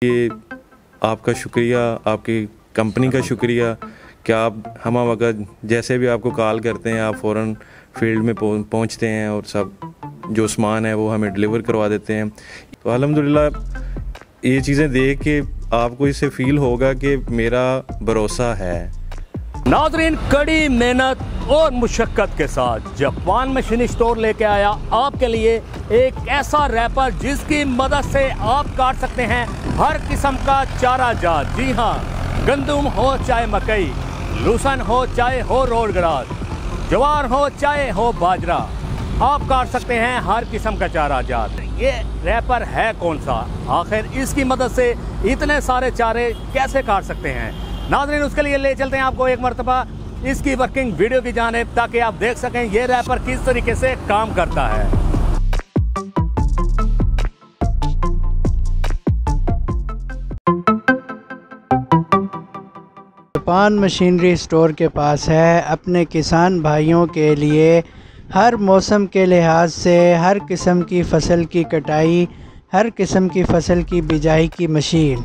ये आपका शुक्रिया, आपकी कंपनी का शुक्रिया कि आप हम वक्त जैसे भी आपको कॉल करते हैं आप फ़ौरन फील्ड में पहुंचते हैं और सब जो सामान है वो हमें डिलीवर करवा देते हैं। तो अल्हम्दुलिल्लाह ये चीज़ें देख के आपको इससे फ़ील होगा कि मेरा भरोसा है। नाज़रीन, कड़ी मेहनत और मुशक्क़त के साथ जापान मशीन स्टोर लेके आया आपके लिए एक ऐसा रैपर जिसकी मदद से आप काट सकते हैं हर किस्म का चारा जात। जी हाँ, गंदम हो चाहे मकई, लूसन हो चाहे हो रोड ग्रास, ज्वार हो चाहे हो बाजरा, आप काट सकते हैं हर किस्म का चारा जात। ये रैपर है कौन सा, आखिर इसकी मदद से इतने सारे चारे कैसे काट सकते हैं? नाज़रीन, उसके लिए ले चलते हैं आपको एक मरतबा इसकी वर्किंग वीडियो की जानिब, ताकि आप देख सकें ये रैपर किस तरीके से काम करता है। जापान मशीनरी स्टोर के पास है अपने किसान भाइयों के लिए हर मौसम के लिहाज से हर किस्म की फसल की कटाई, हर किस्म की फसल की बिजाई की मशीन।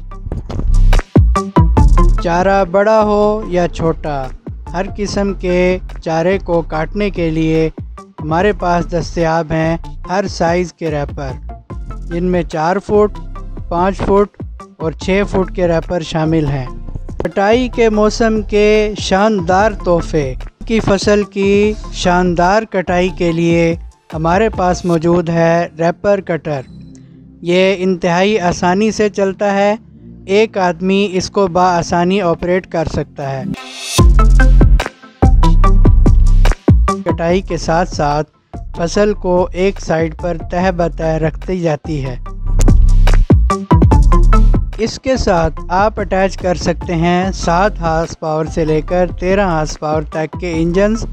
चारा बड़ा हो या छोटा, हर किस्म के चारे को काटने के लिए हमारे पास दस्तयाब हैं हर साइज़ के रैपर, जिनमें 4 फुट, 5 फुट और 6 फुट के रैपर शामिल हैं। कटाई के मौसम के शानदार तोहफे की फसल की शानदार कटाई के लिए हमारे पास मौजूद है रैपर कटर। ये इंतहाई आसानी से चलता है, एक आदमी इसको बाआसानी ऑपरेट कर सकता है। कटाई के साथ साथ फसल को एक साइड पर तह बतह रखती जाती है। इसके साथ आप अटैच कर सकते हैं 7 हार्स पावर से लेकर 13 हार्स पावर तक के इंजन्स,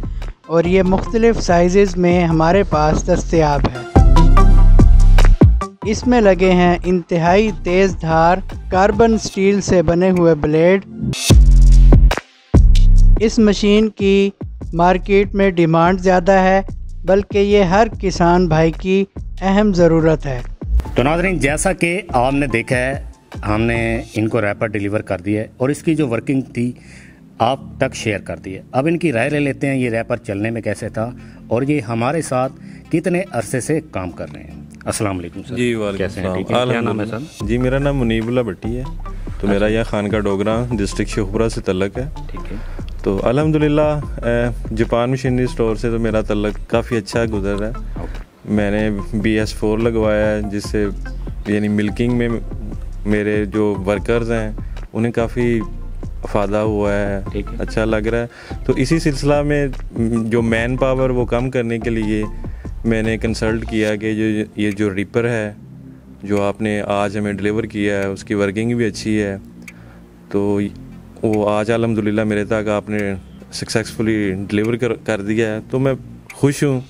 और ये मुख्तलिफ साइज़ में हमारे पास दस्तयाब है। इसमें लगे हैं इंतहाई तेज़ धार कार्बन स्टील से बने हुए ब्लेड। इस मशीन की मार्केट में डिमांड ज़्यादा है, बल्कि ये हर किसान भाई की अहम ज़रूरत है। तो नाज़रीन, जैसा कि आपने देखा है, हमने इनको रैपर डिलीवर कर दिया है और इसकी जो वर्किंग थी आप तक शेयर कर दी है। अब इनकी राय ले लेते हैं ये रैपर चलने में कैसे था और ये हमारे साथ कितने अरसे से काम कर रहे हैं। अस्सलाम वालेकुम सर। जी वालेकुम कैसे हैं? ठीक है, क्या नाम है सर? जी मेरा नाम मुनीबुल्ला भट्टी है। तो मेरा यह खानका डोगरा डिस्ट्रिक्ट शेखपुरा से तल्लक है। ठीक है। तो अल्हम्दुलिल्लाह जापान मशीनरी स्टोर से तो मेरा तल्लक काफ़ी अच्छा गुजर रहा है। मैंने BS4 लगवाया है, जिससे यानी मिल्किंग में मेरे जो वर्कर्स हैं उन्हें काफ़ी फ़ायदा हुआ है, अच्छा लग रहा है। तो इसी सिलसिला में जो मैन पावर वो कम करने के लिए मैंने कंसल्ट किया कि ये जो रिपर है जो आपने आज हमें डिलीवर किया है उसकी वर्किंग भी अच्छी है। तो वो आज अल्हम्दुलिल्लाह मेरे तक आपने सक्सेसफुली डिलीवर कर दिया है। तो मैं खुश हूँ,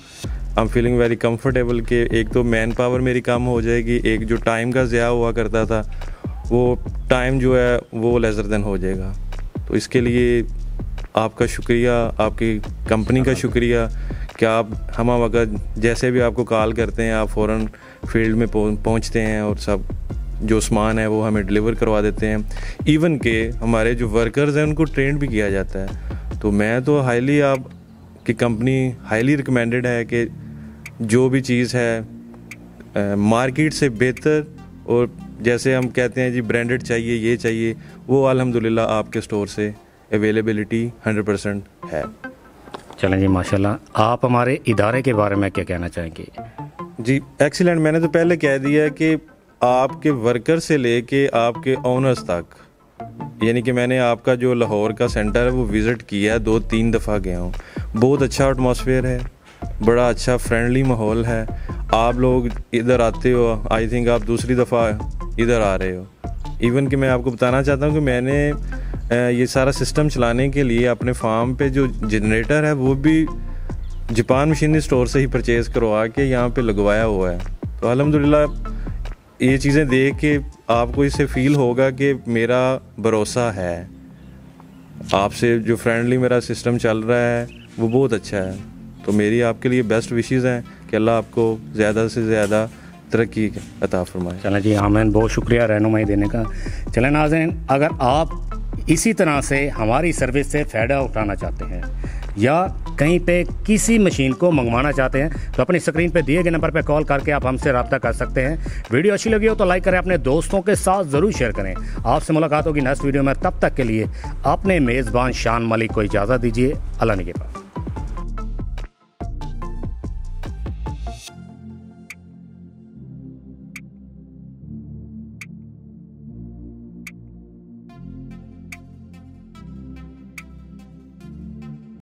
I am feeling very comfortable कि एक तो मैन पावर मेरी कम हो जाएगी, एक जो टाइम का ज़्या हुआ करता था वो टाइम जो है वो लेज़र देन हो जाएगा। तो इसके लिए आपका शुक्रिया, आपकी कंपनी का शुक्रिया कि आप हम वक्त जैसे भी आपको कॉल करते हैं आप फ़ौरन फील्ड में पहुंचते हैं और सब जो सामान है वो हमें डिलीवर करवा देते हैं। इवन के हमारे जो वर्कर्स हैं उनको ट्रेन भी किया जाता है। तो मैं तो हाईली आपकी कंपनी हाईली रिकमेंडेड है कि जो भी चीज़ है मार्केट से बेहतर, और जैसे हम कहते हैं जी ब्रांडेड चाहिए, ये चाहिए, वो अल्हम्दुलिल्लाह आपके स्टोर से अवेलेबिलिटी 100% है। चलें जी, माशाल्लाह। आप हमारे इदारे के बारे में क्या कहना चाहेंगे? जी एक्सीलेंट। मैंने तो पहले कह दिया कि आपके वर्कर से लेके आपके ओनर्स तक, यानी कि मैंने आपका जो लाहौर का सेंटर है वो विज़िट किया है, 2-3 दफ़ा गया हूँ। बहुत अच्छा एटमॉस्फेयर है, बड़ा अच्छा फ्रेंडली माहौल है। आप लोग इधर आते हो, आई थिंक आप दूसरी दफ़ा इधर आ रहे हो। इवन कि मैं आपको बताना चाहता हूँ कि मैंने ये सारा सिस्टम चलाने के लिए अपने फार्म पे जो जनरेटर है वो भी जापान मशीनरी स्टोर से ही परचेज़ करवा के यहाँ पे लगवाया हुआ है। तो अल्हम्दुलिल्लाह ये चीज़ें देख के आपको इससे फ़ील होगा कि मेरा भरोसा है, आपसे जो फ्रेंडली मेरा सिस्टम चल रहा है वो बहुत अच्छा है। तो मेरी आपके लिए बेस्ट विशेज़ हैं कि अल्लाह आपको ज़्यादा से ज़्यादा तरक्की अता फरमाए। चलें जी, आमीन, बहुत शुक्रिया रहनुमाई देने का। चलें नाज़रीन, अगर आप इसी तरह से हमारी सर्विस से फ़ायदा उठाना चाहते हैं या कहीं पे किसी मशीन को मंगवाना चाहते हैं तो अपनी स्क्रीन पे दिए गए नंबर पे कॉल करके आप हमसे रब्ता कर सकते हैं। वीडियो अच्छी लगी हो तो लाइक करें, अपने दोस्तों के साथ ज़रूर शेयर करें। आपसे मुलाकात होगी नेक्स्ट वीडियो में, तब तक के लिए अपने मेज़बान शान मलिक को इजाज़त दीजिए। अल्लाह ने के पास।